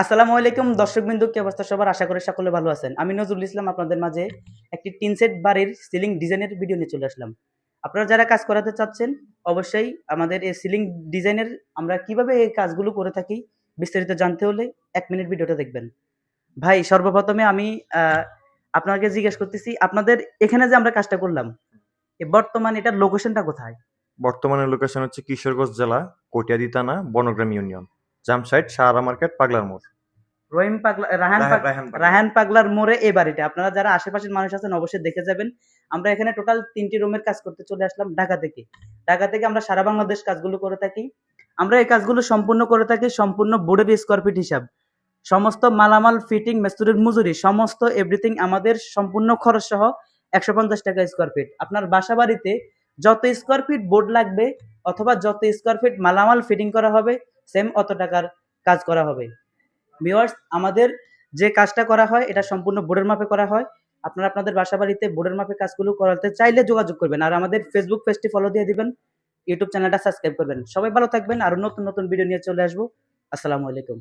আসসালামু আলাইকুম দর্শকবৃন্দ, কি অবস্থা সবার? আশা করি সকলে ভালো আছেন। আমি নজরুল ইসলাম আপনাদের মাঝে একটি টিন সেট বাড়ির সিলিং ডিজাইনের ভিডিও নিয়ে চলে আসলাম। আপনারা যারা কাজ করাতে চাচ্ছেন অবশ্যই আমাদের এই সিলিং ডিজাইনের আমরা কিভাবে এই কাজগুলো করে থাকি বিস্তারিত জানতে হলে 1 মিনিট ভিডিওটা দেখবেন। ভাই সর্বপ্রথমে আমি আপনাকে জিজ্ঞেস করতেছি, আপনাদের এখানে যে আমরা কাজটা করলাম বর্তমান এটার লোকেশনটা কোথায়? বর্তমানে লোকেশন হচ্ছে কিশোরগঞ্জ জেলা, কটিয়াদি থানা, বনগ্রাম ইউনিয়ন, জামসাইড, সাহারা মার্কেট, পাগলার মোড়। রহিম পাগলা, রায়হান পাগলা। রায়হান পাগলার মোড়ে এই বাড়িটা। আপনারা যারা আশেপাশের মানুষ আছেন অবশ্যই দেখে যাবেন। আমরা এখানে টোটাল 3টি রুমের কাজ করতে চলে আসলাম ঢাকা থেকে। ঢাকা থেকে আমরা সারা বাংলাদেশ কাজগুলো করে থাকি। আমরা এই কাজগুলো সম্পূর্ণ করে থাকি সম্পূর্ণ বোর্ডের স্কোয়ার ফিট হিসাব। সমস্ত মালামাল, ফিটিং, মিস্ত্রির মজুরি, সমস্ত এভরিথিং আমাদের সম্পূর্ণ খরচ সহ 150 টাকা স্কোয়ার ফিট। আপনার বাসা বাড়িতে যত স্কোয়ার ফিট বোর্ড লাগবে অথবা যত স্কোয়ার ফিট মালামাল ফিটিং করা হবে সেম অত টাকার কাজ করা হবে। ভিউয়ার্স, আমাদের যে কাজটা করা হয় এটা সম্পূর্ণ বোর্ডের মাপে করা হয়। আপনারা আপনাদের বাসা বাড়িতে বোর্ডের মাপে কাজগুলো করাতে চাইলে যোগাযোগ করবেন, আর আমাদের ফেসবুক পেজটি ফলো দিয়ে দিবেন, ইউটিউব চ্যানেলটা সাবস্ক্রাইব করবেন। সবাই ভালো থাকবেন, আরো নতুন নতুন ভিডিও নিয়ে চলে আসবো। আসসালামু আলাইকুম।